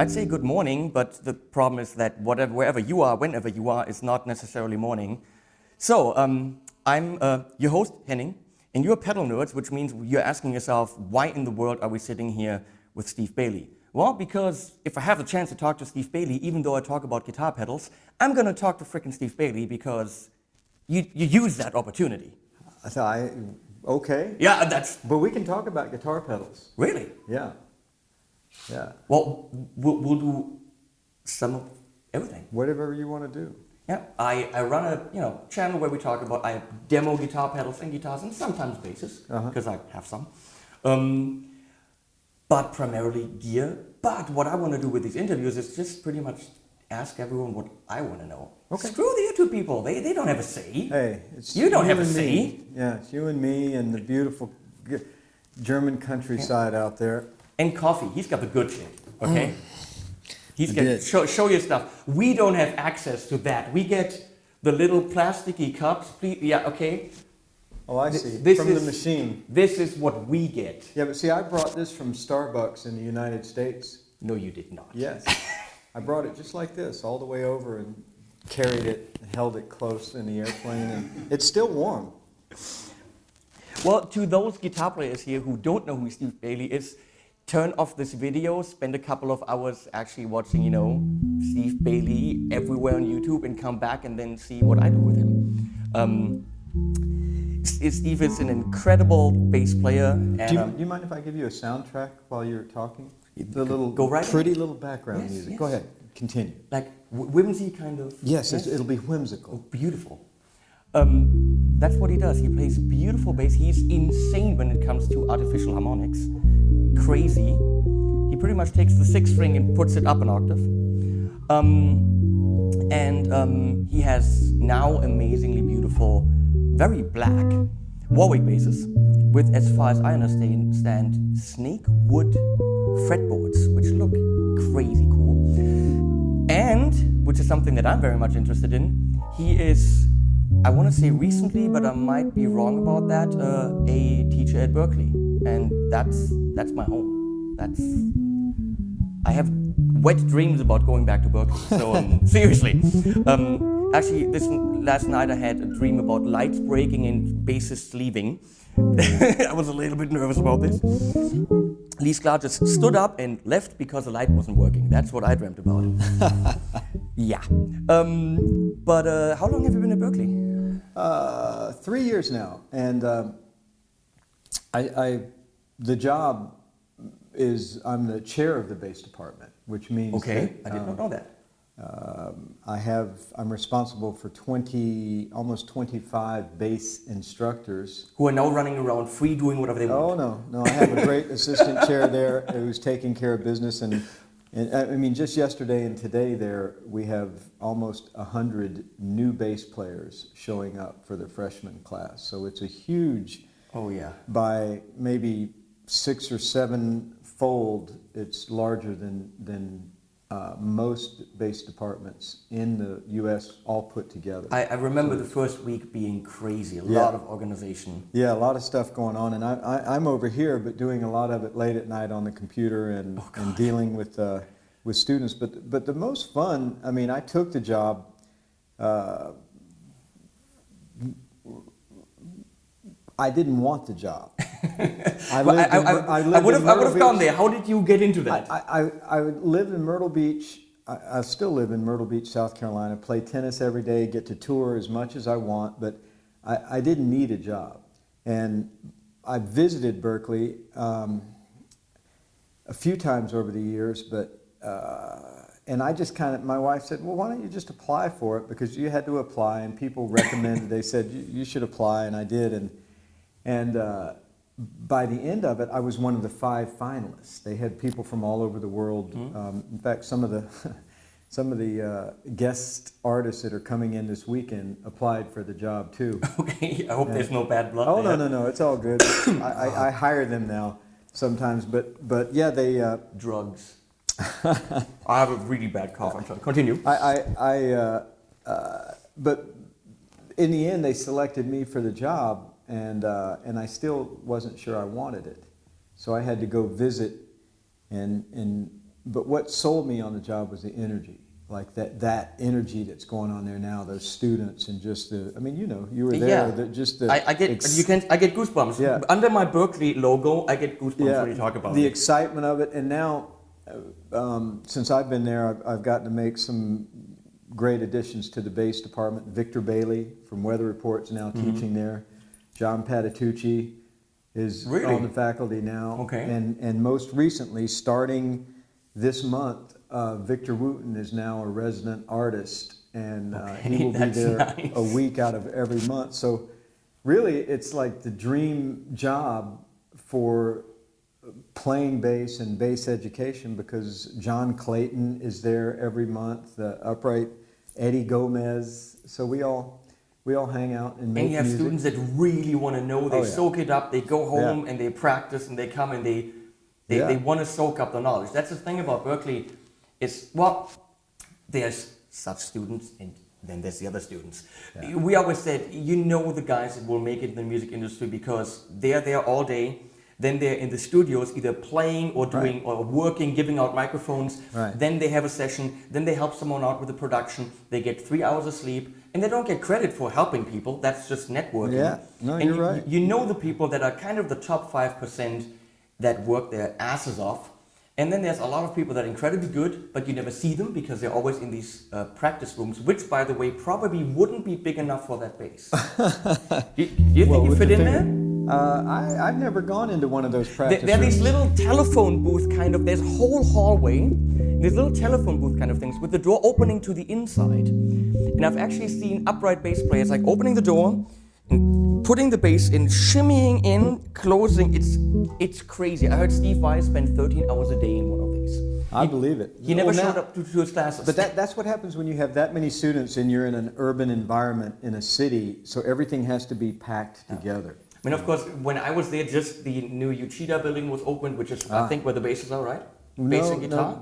I'd say good morning, but the problem is that wherever you are, whenever you are, is not necessarily morning. So, I'm your host, Henning, and you're pedal nerds, which means you're asking yourself, why in the world are we sitting here with Steve Bailey? Well, because if I have the chance to talk to Steve Bailey, even though I talk about guitar pedals, I'm going to talk to frickin' Steve Bailey because you use that opportunity. Okay. Yeah, that's... But we can talk about guitar pedals. Really? Yeah. Yeah. Well, we'll do some of everything. Whatever you want to do. Yeah, I run a channel where we talk about, I demo guitar pedals and guitars and sometimes basses, because I have some. But primarily gear. But what I want to do with these interviews is just pretty much ask everyone what I want to know. Okay. Screw the YouTube people. They don't have a say. Hey, it's you don't have a and say. Me. Yeah, it's you and me and the beautiful German countryside out there. And coffee. He's got the good shit. Okay. He's got show your stuff. We don't have access to that. We get the little plasticky cups. Please, yeah. Okay. Oh, I see. From the machine. This is what we get. Yeah, but see, I brought this from Starbucks in the United States. No, you did not. Yes. I brought it just like this, all the way over, and carried it, held it close in the airplane, and it's still warm. Well, to those guitar players here who don't know who Steve Bailey is, turn off this video, spend a couple of hours actually watching, Steve Bailey everywhere on YouTube, and come back and then see what I do with him. Steve is an incredible bass player. And, do you mind if I give you a soundtrack while you're talking? The little pretty little background music. Yes. Go ahead, continue. Like whimsy kind of. Yes, it'll be whimsical. Oh, beautiful. That's what he does. He plays beautiful bass. He's insane when it comes to artificial harmonics. Crazy. He pretty much takes the 6th string and puts it up an octave. He has now amazingly beautiful, very black Warwick basses with, as far as I understand, snake wood fretboards, which look crazy cool. And, which is something that I'm very much interested in, he is, I want to say recently, but I might be wrong about that, a teacher at Berklee. And that's my home. I have wet dreams about going back to Berklee, so seriously. Actually, last night I had a dream about lights breaking and bassists leaving. I was a little bit nervous about this. Lee Sklar just stood up and left because the light wasn't working. That's what I dreamt about. Yeah. But how long have you been at Berklee? 3 years now, and the job is I'm the chair of the bass department, which means okay. I did not know that. I'm responsible for almost 25 bass instructors. Who are now running around free doing whatever they want. Oh, no, I have a great assistant chair there who's taking care of business. And I mean, just yesterday and today there, we have almost 100 new bass players showing up for the freshman class. So it's a huge, by maybe 6 or 7-fold, it's larger than most bass departments in the U.S. all put together. I remember the first week being crazy, a lot of organization. Yeah, a lot of stuff going on, and I'm over here, but doing a lot of it late at night on the computer and dealing with students. But the most fun, I mean, I took the job. I didn't want the job. I would have gone there. How did you get into that? I lived in Myrtle Beach. I still live in Myrtle Beach, South Carolina. Play tennis every day, get to tour as much as I want, but I didn't need a job. And I visited Berklee a few times over the years, and I just my wife said, well, why don't you just apply for it? Because you had to apply, and people recommended, they said, you should apply, and I did. And by the end of it, I was one of the 5 finalists. They had people from all over the world. In fact, some of the guest artists that are coming in this weekend applied for the job too. Okay, I hope there's no bad blood. Oh, there. No, it's all good. I hire them now sometimes, but yeah, they drugs. I have a really bad cough. I'm sorry. Continue. But in the end, they selected me for the job. And I still wasn't sure I wanted it. So I had to go visit and but what sold me on the job was the energy. Like that energy that's going on there now, those students and just the, I mean, you know, you were there, Yeah. just the... I get goosebumps. Yeah. Under my Berklee logo, I get goosebumps Yeah, when you talk about the it. excitement of it. And now, since I've been there, I've gotten to make some great additions to the bass department. Victor Bailey from Weather Report's now teaching there. John Patitucci is Really? on the faculty now. Okay. And most recently, starting this month, Victor Wooten is now a resident artist, and he will be that's there nice. a week out of every month. So really, it's like the dream job for playing bass and bass education, because John Clayton is there every month, the upright Eddie Gomez. So we all hang out and make And you have music. students that really want to know. They Oh, yeah. soak it up. They go home Yeah. and they practice and they come and they Yeah. want to soak up the knowledge. That's the thing about Berklee. Is, well, there's such students and then there's the other students. Yeah. We always said, you know, the guys that will make it in the music industry because they're there all day. Then they're in the studios either playing or doing or working, giving out microphones. Right. Then they have a session. Then they help someone out with the production. They get 3 hours of sleep. And they don't get credit for helping people. That's just networking. Yeah, no, and you're right. You know the people that are kind of the top 5% that work their asses off. And then there's a lot of people that are incredibly good, but you never see them because they're always in these practice rooms, which, by the way, probably wouldn't be big enough for that bass. Do you think you with fit the in finger- there? I've never gone into one of those practice There are these rooms. little telephone booth kind of, there's a whole hallway, these little telephone booth kind of things with the door opening to the inside. And I've actually seen upright bass players like opening the door, and putting the bass in, shimmying in, closing. It's crazy. I heard Steve Vai spend 13 hours a day in one of these. I believe it. He never Well, now- showed up to his classes. But that's what happens when you have that many students and you're in an urban environment in a city, so everything has to be packed together. I mean, of course, when I was there, just the new Uchida Building was opened, which is, I think, where the basses are, right? Bass and guitar?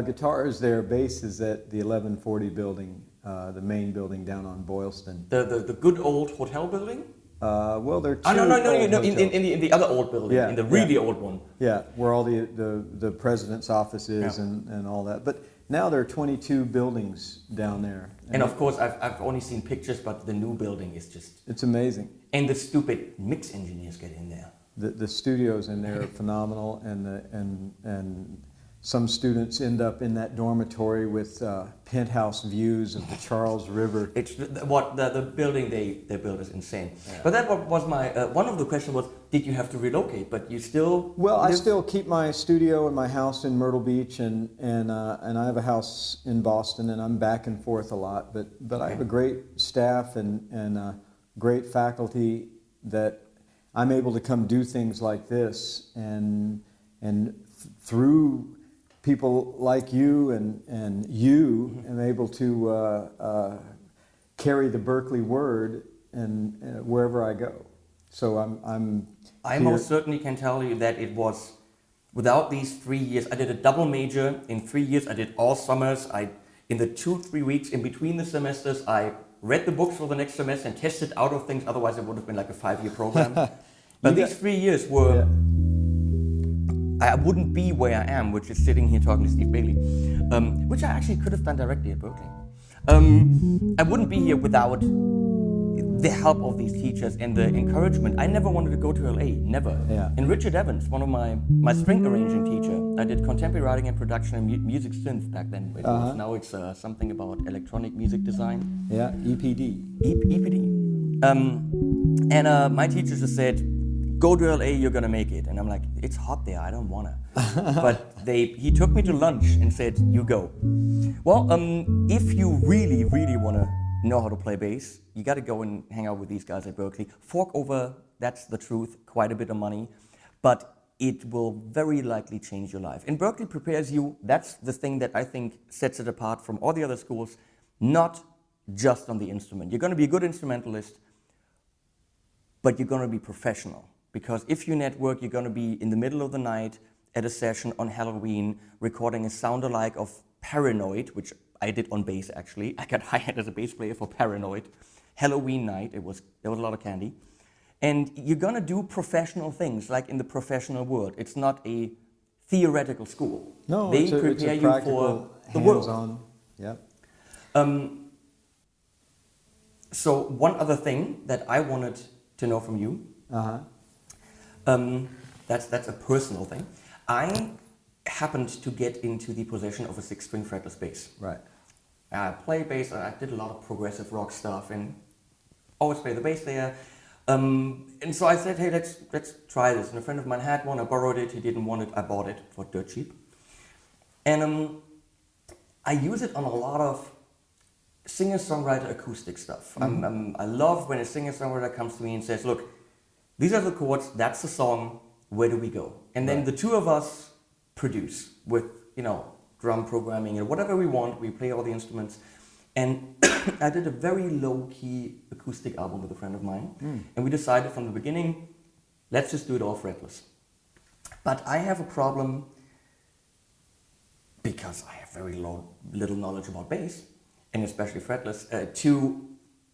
Guitar is there, bass is at the 1140 building, the main building down on Boylston. The good old hotel building? Well, there are two Oh, no, old hotels. in the other old building, Yeah, in the really yeah. old one. Yeah, where all the president's office is and all that. But now there are 22 buildings down there. And of course, I've only seen pictures, but the new building is just... It's amazing. And the stupid mix engineers get in there. The studios in there are phenomenal, and some students end up in that dormitory with penthouse views of the Charles River. It's the building they built is insane. Yeah. But that was my one of the questions was, did you have to relocate? But you still I still keep my studio and my house in Myrtle Beach, and I have a house in Boston, and I'm back and forth a lot. But I have a great staff and great faculty that I'm able to come do things like this, and through people like you and you, am able to carry the Berklee word and wherever I go. So I here. most certainly can tell you that it was, without these 3 years, I did a double major. In 3 years, I did all summers. In the 2-3 weeks in between the semesters, I read the books for the next semester and tested out of things. Otherwise, it would have been like a 5-year program. But these 3 years were... Yeah. I wouldn't be where I am, which is sitting here talking to Steve Bailey, which I actually could have done directly at Berklee. I wouldn't be here without the help of these teachers and the encouragement. I never wanted to go to LA, never. Yeah. And Richard Evans, one of my string arranging teacher, I did contemporary writing and production and music synth back then. It was, now it's something about electronic music design. Yeah, EPD. EPD. And my teacher just said, go to LA, you're gonna make it. And I'm like, it's hot there, I don't wanna. But he took me to lunch and said, you go. Well, if you really, really wanna know how to play bass, you gotta go and hang out with these guys at Berklee. Fork over, that's the truth, quite a bit of money, but it will very likely change your life. And Berklee prepares you, that's the thing that I think sets it apart from all the other schools, not just on the instrument. You're gonna be a good instrumentalist, but you're gonna be professional. Because if you network, you're going to be in the middle of the night at a session on Halloween recording a sound-alike of Paranoid, which I did on bass actually. I got hired as a bass player for Paranoid. Halloween night, there was a lot of candy. And you're going to do professional things, like in the professional world. It's not a theoretical school. No, they it's a prepare you practical, for the world. hands-on. Yep. So one other thing that I wanted to know from you, that's a personal thing. I happened to get into the possession of a 6-string fretless bass. Right. I play bass, I did a lot of progressive rock stuff and always play the bass there. And so I said, hey, let's try this. And a friend of mine had one, I borrowed it, he didn't want it, I bought it for dirt cheap. And I use it on a lot of singer-songwriter acoustic stuff. I love when a singer-songwriter comes to me and says, look, these are the chords, that's the song, where do we go? And then the two of us produce with, drum programming and whatever we want, we play all the instruments. And I did a very low-key acoustic album with a friend of mine. And we decided from the beginning, let's just do it all fretless. But I have a problem, because I have very little knowledge about bass, and especially fretless, to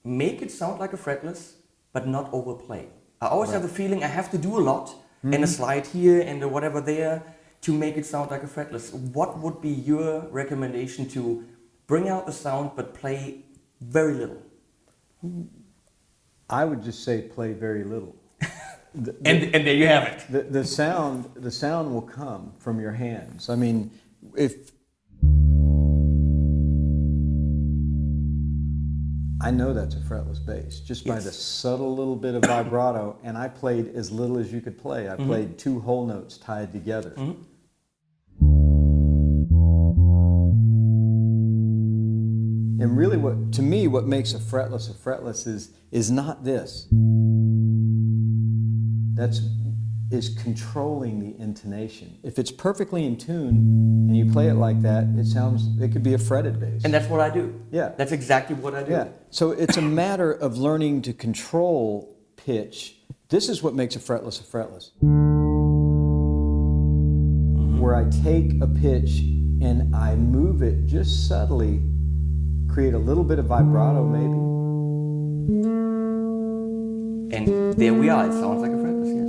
make it sound like a fretless, but not overplay. I always have the feeling I have to do a lot, and a slide here and a whatever there, to make it sound like a fretless. What would be your recommendation to bring out the sound but play very little? I would just say play very little. And there you have it. The sound will come from your hands. I mean, I know that's a fretless bass just by the subtle little bit of vibrato, and I played as little as you could play. I played 2 whole notes tied together. And really, what makes a fretless is not this. Is controlling the intonation. If it's perfectly in tune and you play it like that, it could be a fretted bass. And that's what I do. Yeah. That's exactly what I do. Yeah. So it's a matter of learning to control pitch. This is what makes a fretless. Where I take a pitch and I move it just subtly, create a little bit of vibrato maybe. And there we are. It sounds like a fretless, yes.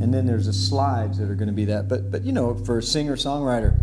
And then there's the slides that are going to be that. But for a singer-songwriter,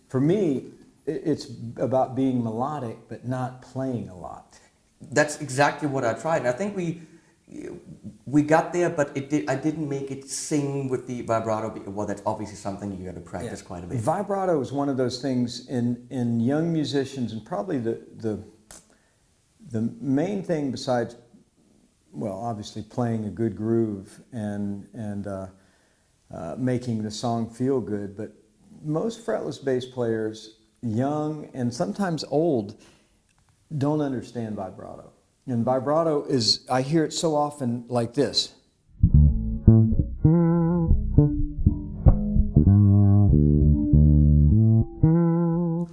for me, it's about being melodic, but not playing a lot. That's exactly what I tried. And I think we got there, but I didn't make it sing with the vibrato. Well, that's obviously something you got to practice quite a bit. Vibrato is one of those things in young musicians, and probably the main thing besides, well, obviously playing a good groove and making the song feel good, but most fretless bass players, young and sometimes old, don't understand vibrato. And vibrato is, I hear it so often like this.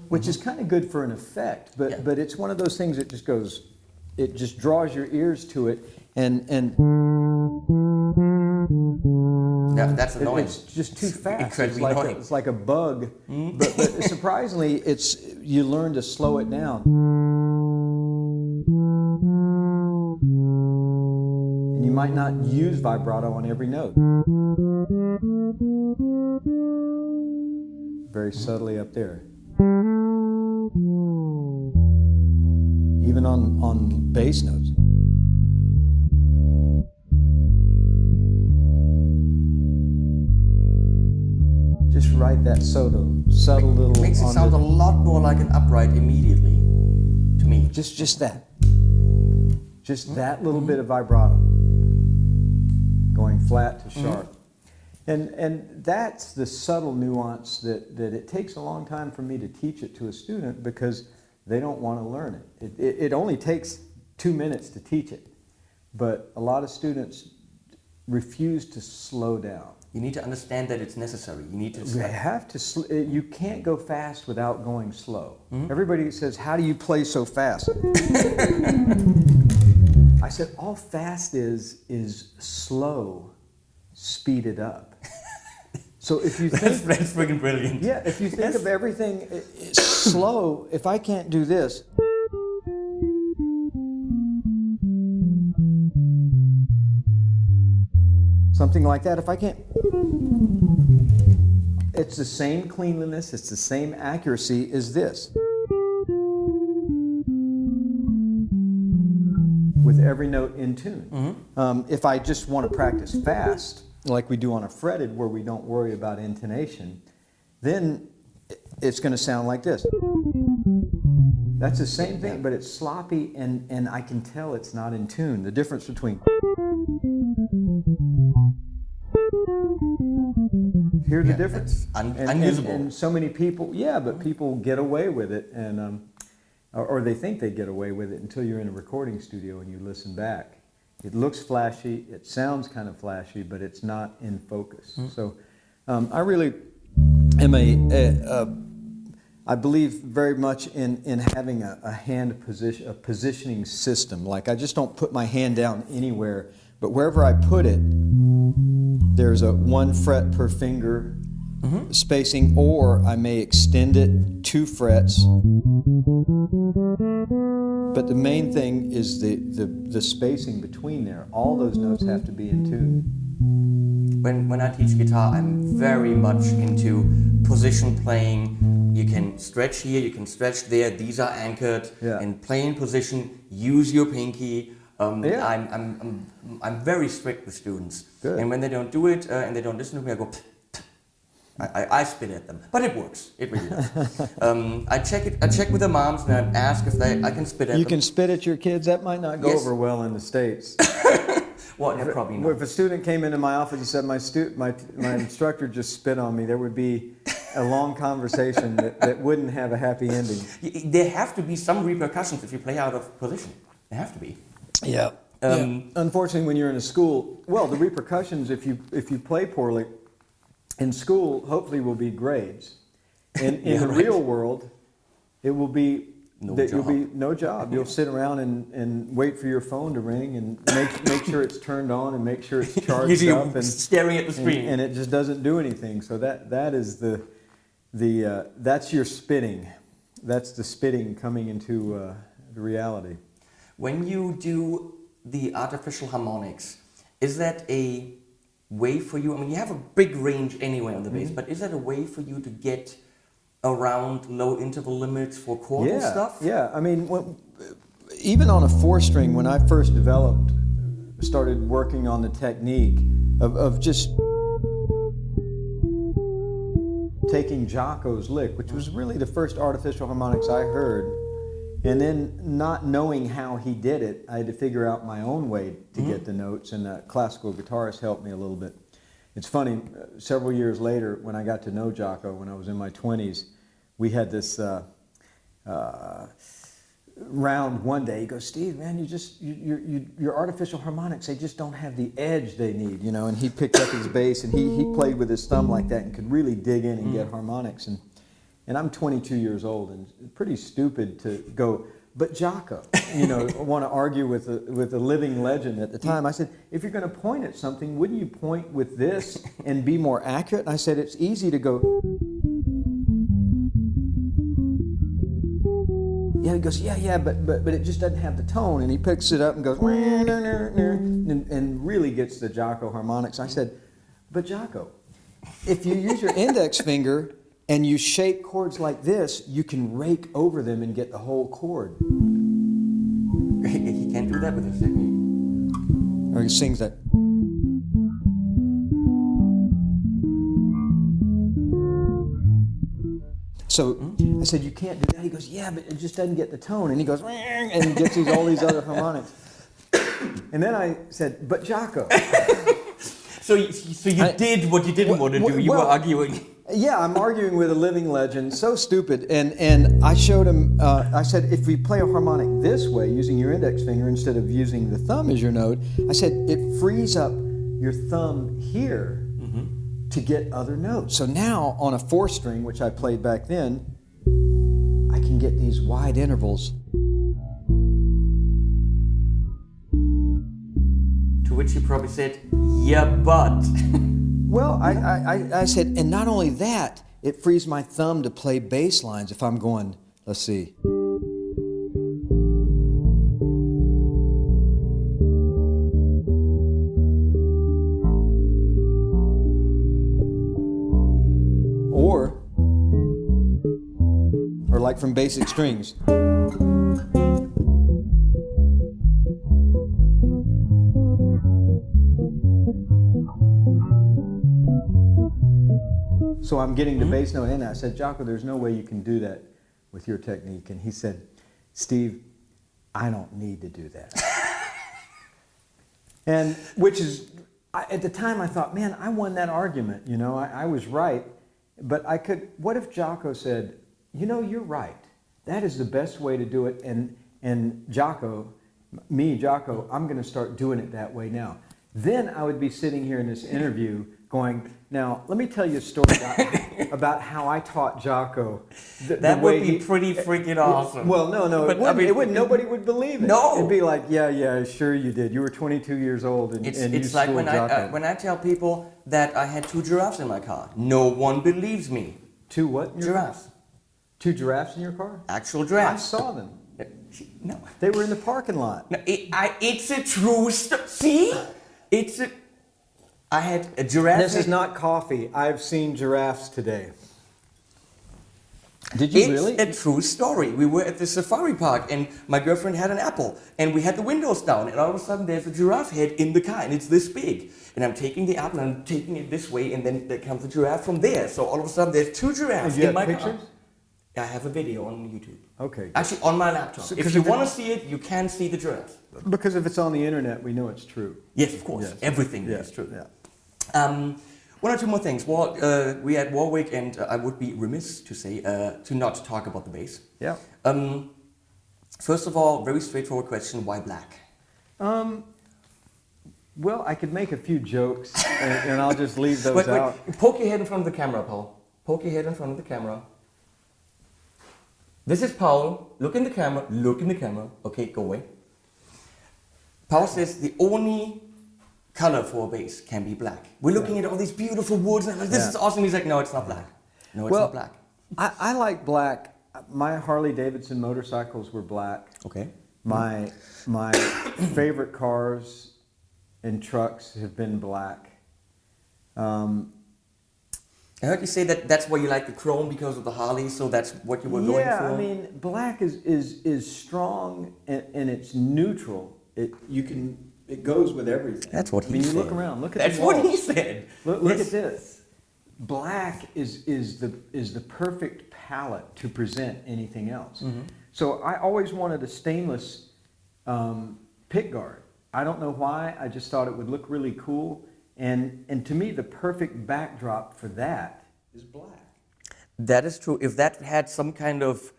Which is kind of good for an effect, but it's one of those things that just goes, it just draws your ears to it, and that's annoying. It's just too fast. Incredibly annoying. It's like a bug. But surprisingly, you learn to slow it down. And you might not use vibrato on every note. Very subtly up there. Even on bass notes. Just write that subtle little. Makes it sound a lot more like an upright immediately, to me. Just that. Just that little bit of vibrato, going flat to sharp, and that's the subtle nuance that it takes a long time for me to teach it to a student because they don't want to learn it. It only takes 2 minutes to teach it, but a lot of students refuse to slow down. You need to understand that it's necessary. You need to. You have to. You can't go fast without going slow. Everybody says, "How do you play so fast?" I said, "All fast is slow, speeded up." So if you think that's freaking brilliant. Yeah, if you think of everything slow, if I can't do this. Something like that, if I can't. It's the same cleanliness, it's the same accuracy as this. With every note in tune. If I just want to practice fast, like we do on a fretted where we don't worry about intonation, then it's going to sound like this. That's the same thing, but it's sloppy and I can tell it's not in tune. The difference between... Hear the difference? Unusable. And so many people, but people get away with it, and or they think they get away with it until you're in a recording studio and you listen back. It looks flashy, it sounds kind of flashy, but it's not in focus. So I really am I believe very much in having a hand position, a positioning system. Like I just don't put my hand down anywhere, but wherever I put it, there's a 1 fret per finger spacing, or I may extend it 2 frets. But the main thing is the spacing between there. All those notes have to be in tune. When I teach guitar, I'm very much into position playing. You can stretch here, you can stretch there. These are anchored in playing position. Use your pinky. I'm very strict with students. Good. And when they don't do it and they don't listen to me, I go. I spit at them, but it works. It really does. I check with the moms and I ask if I can spit at them. You can spit at your kids. That might not go over well in the States. Well, probably not. If a student came into my office and said my instructor just spit on me, there would be a long conversation that wouldn't have a happy ending. There have to be some repercussions if you play out of position. There have to be. Yeah. Unfortunately, when you're in a school, the repercussions if you play poorly in school, hopefully, will be grades. In the real world, it will be you'll be no job. You'll sit around and wait for your phone to ring and make sure it's turned on and make sure it's charged up and staring at the screen, and it just doesn't do anything. So that is that's your spitting. That's the spitting coming into the reality. When you do the artificial harmonics, is that a way for you? I mean, you have a big range anyway on the bass, but is that a way for you to get around low interval limits for chord and stuff? Yeah, I mean, even on a 4-string, when I first started working on the technique of just taking Jocko's lick, which was really the first artificial harmonics I heard, and then not knowing how he did it, I had to figure out my own way to get the notes, and a classical guitarist helped me a little bit. It's funny, several years later, when I got to know Jocko, when I was in my 20s, we had this round one day. He goes, "Steve, man, your artificial harmonics, they just don't have the edge they need, you know." And he picked up his bass, and he played with his thumb like that and could really dig in and get harmonics. And I'm 22 years old and pretty stupid to go, "But Jocko," want to argue with a living legend at the time. I said, "If you're going to point at something, wouldn't you point with this and be more accurate?" And I said, "It's easy to go." Yeah, he goes, yeah, but it just doesn't have the tone. And he picks it up and goes, and really gets the Jocko harmonics. I said, "But Jocko, if you use your index finger and you shape chords like this, you can rake over them and get the whole chord." He can't do that with his technique. Or he sings that. So I said, "You can't do that." He goes, "Yeah, but it just doesn't get the tone." And he goes, and he gets all these other harmonics. And then I said, "But Jocko." So you did what you didn't want to do. You were arguing. Yeah, I'm arguing with a living legend. So stupid. And I showed him, I said, "If we play a harmonic this way, using your index finger instead of using the thumb as your note," I said, "it frees up your thumb here to get other notes. So now on a 4-string, which I played back then, I can get these wide intervals. To which you probably said, yeah, but. Well, I said, and not only that, it frees my thumb to play bass lines if I'm going, let's see. Or like from basic strings. So I'm getting the bass note in. I said, Jocko, there's no way you can do that with your technique. And he said, Steve, I don't need to do that. And which is, at the time I thought, man, I won that argument. You know, I was right. But I could, what if Jocko said, you know, you're right. That is the best way to do it. And Jocko, I'm going to start doing it that way now. Then I would be sitting here in this interview going, now, let me tell you a story about how I taught Jocko. That would be pretty freaking awesome. Well, no, but, it wouldn't. Nobody would believe it. No. It'd be like, yeah, sure you did. You were 22 years old and it's you like schooled Jocko. when I tell people that I had 2 giraffes in my car. No one believes me. 2 what? In your Giraffes. car? 2 giraffes in your car? Actual I giraffes. saw them. No. They were in the parking lot. No, it's a true story. See? I had a giraffe. This is not coffee. I've seen giraffes today. Did you really? It's a true story. We were at the safari park and my girlfriend had an apple and we had the windows down and all of a sudden there's a giraffe head in the car and it's this big. And I'm taking the apple and I'm taking it this way and then there comes a giraffe from there. So all of a sudden there's 2 giraffes in my car. I have a video on YouTube. Okay. Actually, on my laptop. So, if you want to see it, you can see the giraffes. Because if it's on the internet, we know it's true. Yes, of course. Yes. Everything is true. Yeah. 1 or 2 more things. Well, we at Warwick, and I would be remiss to say to not talk about the bass. Yeah. First of all, very straightforward question: why black? Well, I could make a few jokes, and I'll just leave those out. Poke your head in front of the camera, Paul. Poke your head in front of the camera. This is Paul. Look in the camera. Look in the camera. Okay, go away. Paul says the only color for a bass can be black. We're looking at all these beautiful woods, and like, this is awesome. He's like, no, it's not black. No, it's not black. I like black. My Harley Davidson motorcycles were black. Okay. My favorite cars and trucks have been black. I heard you say that that's why you like the chrome because of the Harley, so that's what you were going for? Yeah, I mean, black is strong and it's neutral. It goes with everything. That's what he said. You look around, look at that's the walls. What he said. Look at this. Black is the perfect palette to present anything else. Mm-hmm. So I always wanted a stainless pick guard. I don't know why. I just thought it would look really cool. And to me, the perfect backdrop for that is black. That is true. If that had some kind of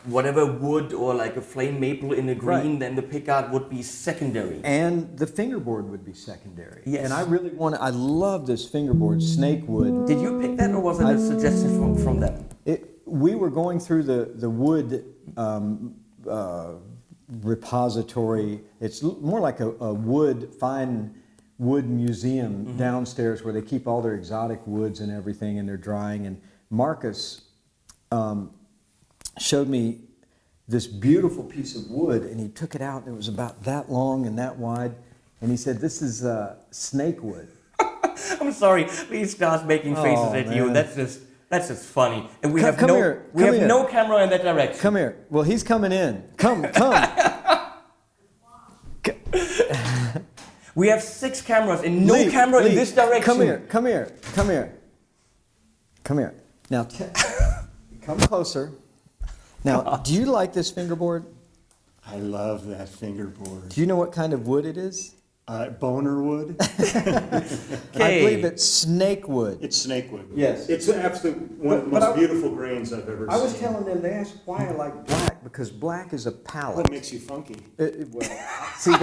whatever wood or like a flame maple in the green, then the pickguard would be secondary. And the fingerboard would be secondary. Yes. And I love this fingerboard, snake wood. Did you pick that or was it a suggestion from them? We were going through the wood repository. It's more like a fine wood museum downstairs where they keep all their exotic woods and everything and they're drying. And Marcus showed me this beautiful piece of wood and he took it out and it was about that long and that wide. And he said, this is snake wood. I'm sorry, Lee Sklar's making faces at you. That's just funny. And we have no camera in that direction. Come here. Well, he's coming in. Come. We have 6 cameras and no camera in this direction. Come here. Now, come closer. Now, do you like this fingerboard? I love that fingerboard. Do you know what kind of wood it is? Boner wood. I believe it's snake wood. It's snake wood. Yes. It's absolutely one of the most beautiful grains I've ever seen. I was telling them, they asked why I like black. because black is a palette. What makes you funky? Well, see,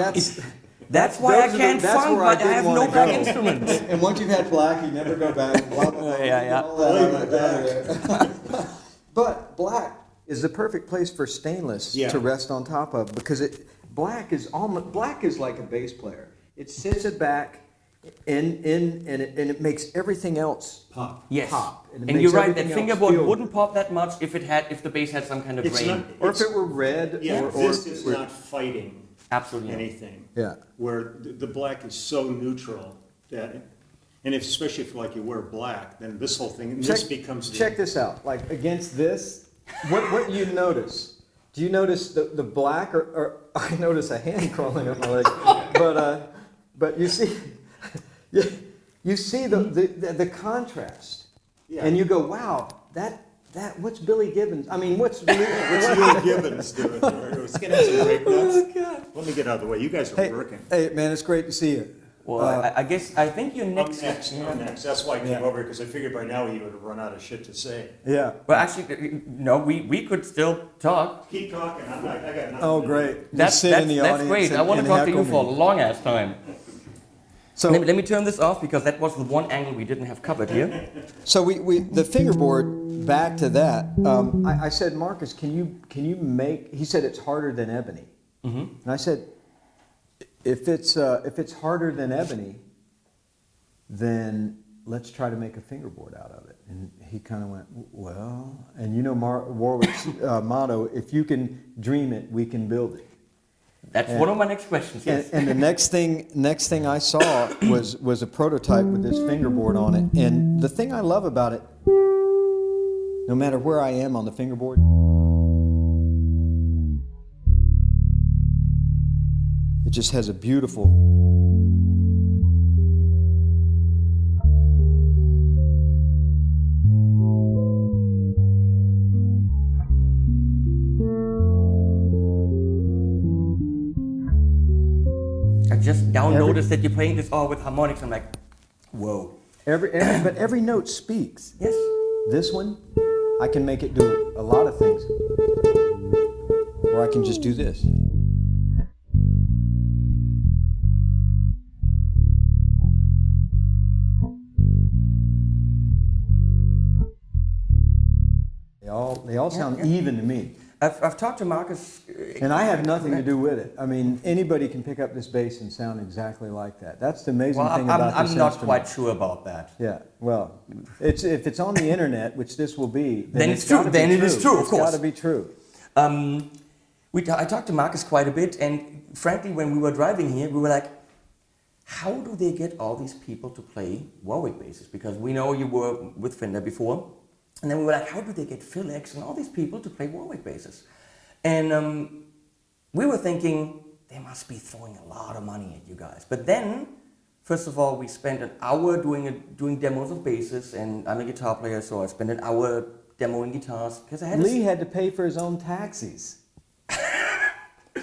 That's why I those are can't that's funk, where I but I didn't have wanna no go. black instruments. And once you've had black, you never go back. Blah, blah, blah. Yeah. All that there. But black is the perfect place for stainless Yeah. to rest on top of, because black is like a bass player. It sits it back and it makes everything else Pop. Yes. pop. it And makes you're right, that everything else fingerboard feel wouldn't good. pop that much if the bass had some kind of It's grain. not, Or if it were red, yeah, or this is not fighting Absolutely. anything. yeah. Where the black is so neutral that, and if, especially if like you wear black, then this whole thing, this becomes. Check this out. Like against this, what do you notice? Do you notice the black, or I notice a hand crawling up my leg? But you see, you see the contrast, Yeah. and you go, wow, that what's Billy Gibbons? I mean, what's What's Lee Gibbons doing here? Let's get into some break notes. Let me get out of the way. You guys are working. Hey, man, it's great to see you. Well, I think you're I'm next. next. Yeah. I'm next. That's why I came Yeah. over, because I figured by now you would have run out of shit to say. Yeah. Well, actually, no, we could still talk. Keep talking. I got nothing. Oh, to do. great. That's sit in the audience great. I and- want to and talk to you heckle for a me. long ass time. So, Let me turn this off, because that was the one angle we didn't have covered here. So we the fingerboard, back to that. I said, Marcus, can you make? He said it's harder than ebony, and I said, if it's harder than ebony, then let's try to make a fingerboard out of it. And he kind of went, well, and you know Warwick's motto: if you can dream it, we can build it. That's one of my next questions. Yes. And the next thing I saw was a prototype with this fingerboard on it. And the thing I love about it, no matter where I am on the fingerboard, it just has a beautiful. I just now noticed that you're playing this all with harmonics. I'm like, whoa. But every note speaks. Yes. This one, I can make it do a lot of things. Or I can just do this. They all sound even to me. I've talked to Marcus. And I have nothing to do with it. I mean, anybody can pick up this bass and sound exactly like that. That's the amazing Well, thing about this I'm not instrument. quite sure about that. Yeah, well, if it's on the internet, which this will be, Then it's true. gotta be Then it is true, of It's course. got to be true. I talked to Marcus quite a bit, and frankly, when we were driving here, we were like, how do they get all these people to play Warwick basses? Because we know you were with Fender before. And then we were like, how do they get Phil X and all these people to play Warwick basses? And we were thinking, they must be throwing a lot of money at you guys. But then, first of all, we spent an hour doing demos of basses, and I'm a guitar player, so I spent an hour demoing guitars. Because I had Lee had to pay for his own taxis.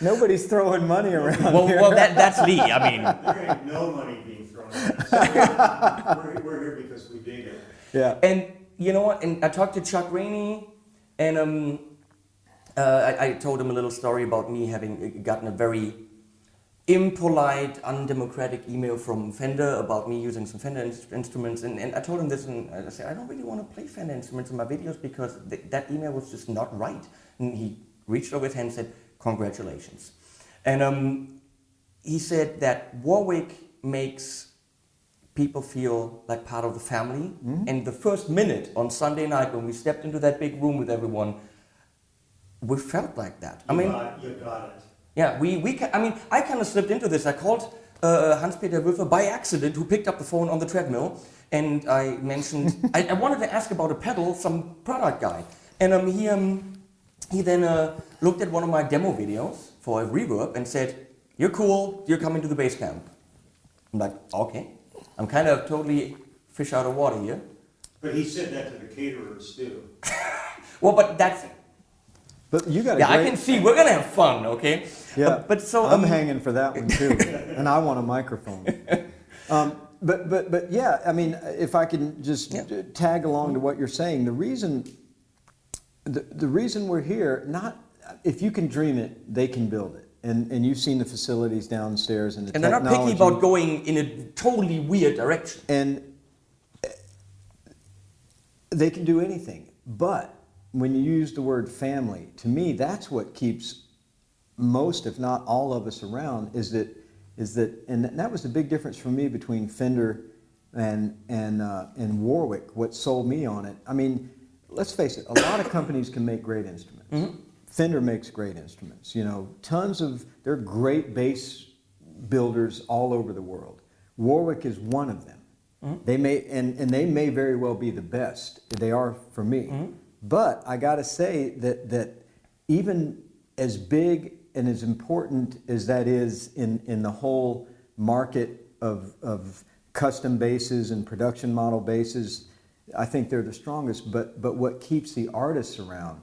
Nobody's throwing money around here. well, that's Lee. I mean, There ain't no money being thrown at us. We're here because we dig it. Yeah. and you know what? And I talked to Chuck Rainey, and I told him a little story about me having gotten a very impolite, undemocratic email from Fender about me using some Fender instruments. And I told him this, and I said, I don't really want to play Fender instruments in my videos because that email was just not right. And he reached over his hand and said, congratulations. And he said that Warwick makes people feel like part of the family. Mm-hmm. And the first minute on Sunday night when we stepped into that big room with everyone, we felt like that. You got it. Yeah, I kind of slipped into this. I called Hans-Peter Wülfer by accident, who picked up the phone on the treadmill, and I mentioned, I wanted to ask about a pedal, some product guy. And he then looked at one of my demo videos for a reverb and said, you're cool, you're coming to the bass camp. I'm like, okay. I'm kind of totally fish out of water here. But he said that to the caterers too. Well, but that's... But you got Yeah, I can see, we're going to have fun, okay? Yeah, but so... I'm hanging for that one too, and I want a microphone. But yeah, I mean, if I can just tag along to what you're saying, the reason we're here, if you can dream it, they can build it. And you've seen the facilities downstairs and the And they're not technology. picky about going in a totally weird direction. And they can do anything. But when you use the word family, to me, that's what keeps most, if not all of us around, is that, and that was the big difference for me between Fender and Warwick, what sold me on it. I mean, let's face it, a lot of companies can make great instruments. Mm-hmm. Fender makes great instruments. You know, they're great bass builders all over the world. Warwick is one of them. Mm-hmm. They may very well be the best. They are for me. Mm-hmm. But I got to say that even as big and as important as that is in the whole market of custom basses and production model basses, I think they're the strongest. But what keeps the artists around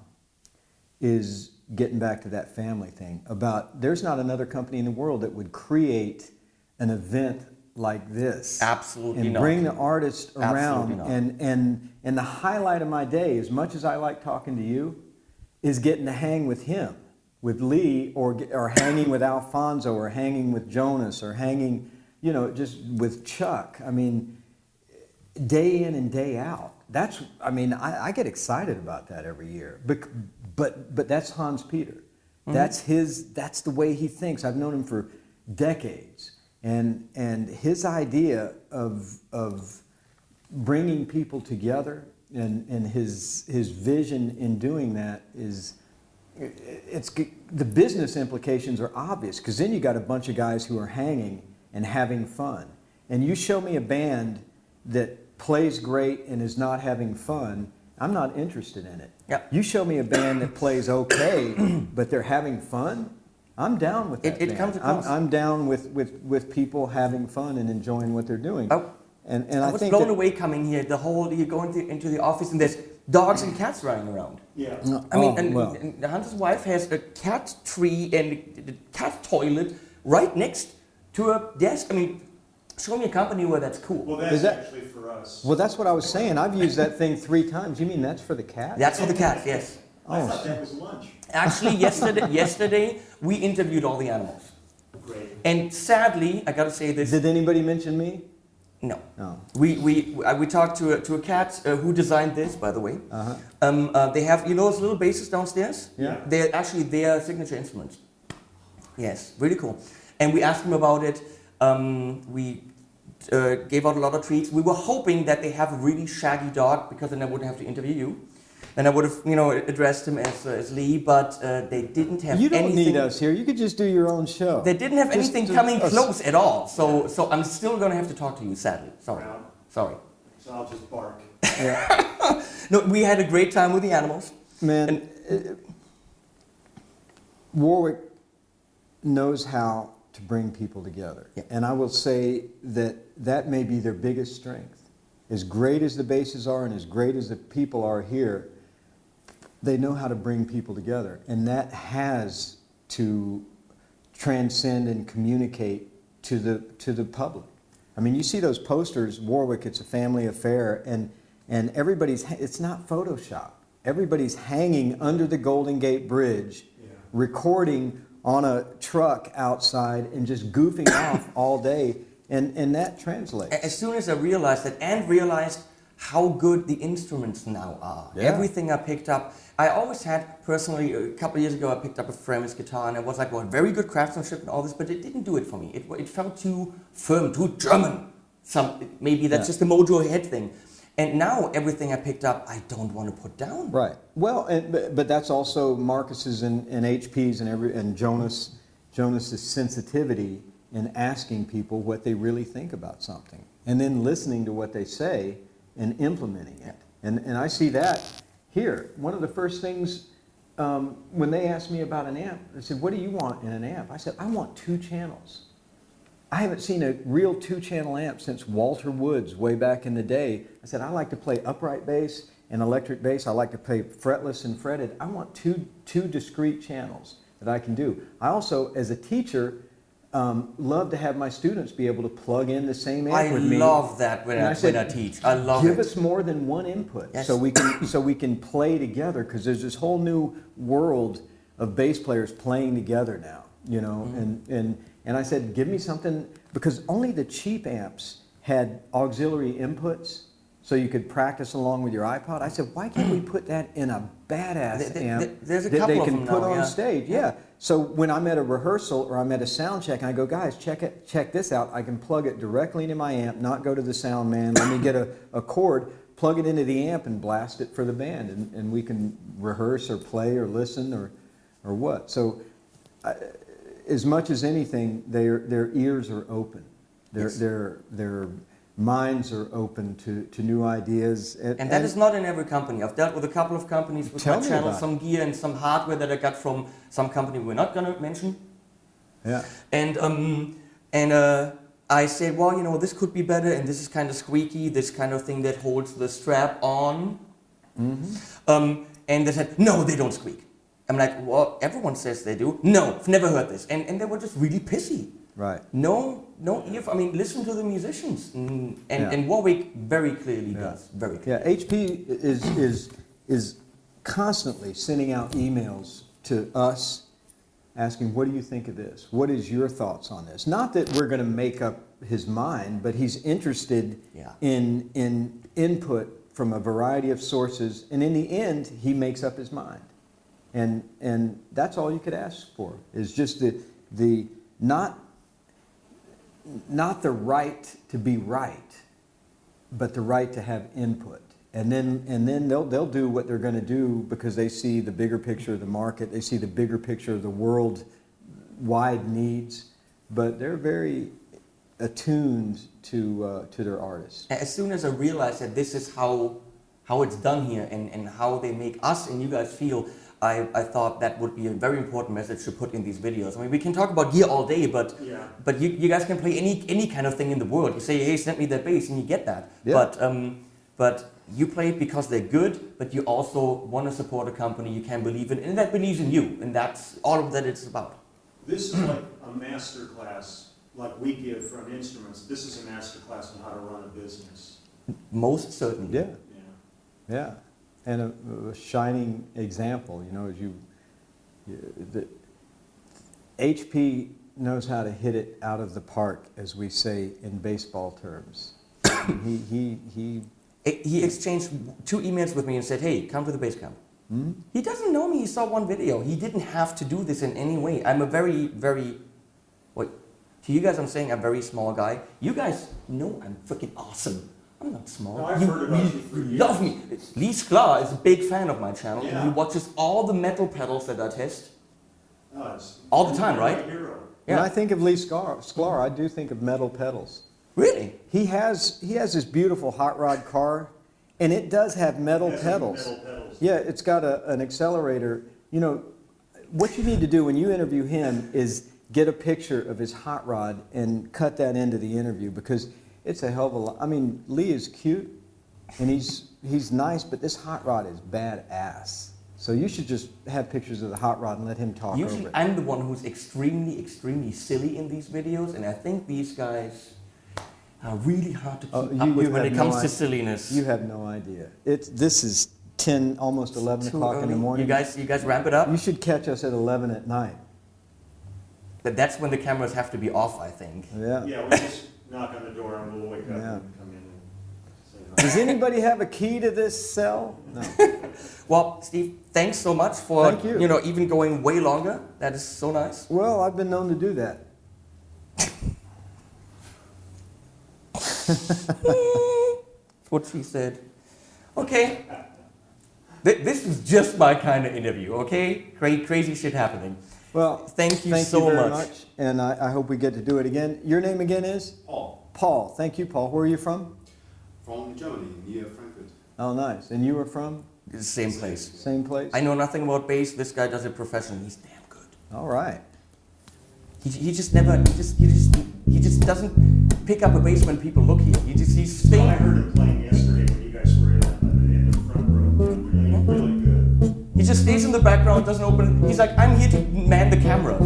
is getting back to that family thing about there's not another company in the world that would create an event like this. Absolutely and not. Bring the artist around. Absolutely not. And the highlight of my day, as much as I like talking to you, is getting to hang with him, with Lee, or hanging with Alfonso, or hanging with Jonas, or hanging, just with Chuck. I mean, day in and day out. I get excited about that every year. But that's Hans Peter. Mm-hmm. That's the way he thinks. I've known him for decades. And his idea of bringing people together and his vision in doing that is, the business implications are obvious, because then you got a bunch of guys who are hanging and having fun. And you show me a band that plays great and is not having fun, I'm not interested in it. Yep. You show me a band that plays okay, but they're having fun, I'm down with that. It comes across. I'm down with people having fun and enjoying what they're doing. Oh, and I I was think blown away coming here. You go into the office and there's dogs and cats running around. Yeah. And Hans's wife has a cat tree and a cat toilet right next to a desk. I mean, show me a company where that's cool. Well, that's actually for us. Well, that's what I was saying. I've used that thing 3 times. You mean that's for the cat? That's for the cat, yes. I thought that was lunch. Actually, yesterday we interviewed all the animals. Great. And sadly, I got to say this. Did anybody mention me? No. No. We talked to a cat who designed this, by the way. Uh-huh. They have, those little basses downstairs? Yeah. They're actually their signature instruments. Yes, really cool. And we asked them about it. We gave out a lot of treats. We were hoping that they have a really shaggy dog, because then I wouldn't have to interview you. And I would have, addressed him as Lee, but they didn't have anything. You don't need us here. You could just do your own show. They didn't have anything coming close at all. So I'm still going to have to talk to you, sadly. Sorry. Well, Sorry. So I'll just bark. Yeah. No, we had a great time with the animals. Man, Warwick knows how to bring people together. Yeah. And I will say that may be their biggest strength. As great as the basses are and as great as the people are here, they know how to bring people together. And that has to transcend and communicate to the public. I mean, you see those posters, Warwick, it's a family affair, and it's not Photoshop. Everybody's hanging under the Golden Gate Bridge, recording on a truck outside and just goofing off all day, and that translates. As soon as I realized that, and realized how good the instruments now are, everything I picked up. I always had, personally, a couple of years ago, I picked up a Fretless guitar, and it was like, well, very good craftsmanship and all this, but it didn't do it for me. It felt too firm, too German. Maybe that's just a Mojo head thing. And now everything I picked up, I don't want to put down. Right. Well, but that's also Marcus's and HP's and Jonas's sensitivity in asking people what they really think about something, and then listening to what they say and implementing it. And I see that here. One of the first things when they asked me about an amp, they said, "What do you want in an amp?" I said, "I want 2 channels." I haven't seen a real 2-channel amp since Walter Woods way back in the day. I said, I like to play upright bass and electric bass. I like to play fretless and fretted. I want two discrete channels that I can do. I also, as a teacher, love to have my students be able to plug in the same amp with me. I love that when I teach. I love Give it. us more than one input, Yes. so we can play together, because there's this whole new world of bass players playing together now, you know, and I said, give me something, because only the cheap amps had auxiliary inputs, so you could practice along with your iPod. I said, why can't we put that in a badass amp there's a that couple they of can them put now, on yeah. stage? Yeah. So when I'm at a rehearsal or I'm at a sound check and I go, guys, check this out. I can plug it directly into my amp, not go to the sound man. Let me get a chord, plug it into the amp and blast it for the band. And we can rehearse or play or listen or what. So as much as anything, their ears are open. Their minds are open to new ideas. And that is not in every company. I've dealt with a couple of companies with my channel, some gear and some hardware that I got from some company we're not going to mention. Yeah. And I said, well, you know, this could be better, and this is kind of squeaky, this kind of thing that holds the strap on. And they said, no, they don't squeak. I'm like, well, everyone says they do. No, I've never heard this. And they were just really pissy. Right. No ear. I mean, listen to the musicians, and Warwick very clearly does. Very clearly. Yeah. HP is constantly sending out emails to us, asking, "What do you think of this? What is your thoughts on this?" Not that we're going to make up his mind, but he's interested in input from a variety of sources, and in the end, he makes up his mind, and that's all you could ask for, is just the not the right to be right, but the right to have input. And then they'll do what they're going to do because they see the bigger picture of the market, they see the bigger picture of the world-wide needs, but they're very attuned to their artists. As soon as I realized that this is how it's done here and how they make us and you guys feel, I thought that would be a very important message to put in these videos. I mean, we can talk about gear all day, but you guys can play any kind of thing in the world. You say, hey, send me that bass, and you get that. Yeah. But you play it because they're good, but you also want to support a company you can believe in, and that believes in you, and that's all of that it's about. This is like a master class, like we give from instruments. This is a master class on how to run a business. Most certainly. Yeah. And a shining example, you know, the HP knows how to hit it out of the park, as we say in baseball terms. He exchanged 2 emails with me and said, hey, come to the bass camp. Mm-hmm. He doesn't know me, he saw 1 video. He didn't have to do this in any way. I'm a very, very, to you guys I'm saying I'm a very small guy. You guys know I'm freaking awesome. I'm not small. No, I've heard about you for years. Love me. Lee Sklar is a big fan of my channel. Yeah. And he watches all the metal pedals that I test. All the time, right? When I think of Lee Sklar, I do think of metal pedals. Really? He has this beautiful hot rod car, and it does have metal pedals. Yeah, it's got an accelerator. You know, what you need to do when you interview him is get a picture of his hot rod and cut that into the interview, because it's a hell of a lot. I mean, Lee is cute, and he's nice, but this hot rod is badass. So you should just have pictures of the hot rod and let him talk over it. Usually I'm the one who's extremely, extremely silly in these videos, and I think these guys are really hard to keep up with when it comes to silliness. You have no idea. This is 10, almost 11 o'clock in the morning. You guys ramp it up? You should catch us at 11 at night. But that's when the cameras have to be off, I think. Yeah, we just knock on the door and we'll wake up and come in and say hi. Does anybody have a key to this cell? No. Well, Steve, thanks so much for even going way longer. That is so nice. Well, I've been known to do that. What she said. Okay. This is just my kind of interview, okay? Crazy shit happening. Well, thank you so very much. And I hope we get to do it again. Your name again is? Paul. Paul. Thank you, Paul. Where are you from? From Germany, near Frankfurt. Oh, nice. And you were from? The same place. Same place? I know nothing about bass. This guy does it professionally. He's damn good. All right. He just doesn't pick up a bass when people look here. He's staying. I heard him playing yesterday when you guys were in the front row. Really good. He just stays in the background, doesn't open. He's like, I'm here to man the cameras.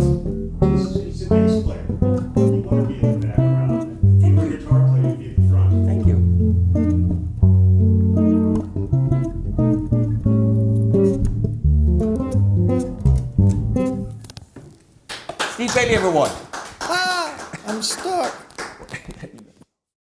He's a bass player. You want to be in the background. If you're a guitar player, you be in the front. Thank you. Steve Bailey, everyone. I'm stuck.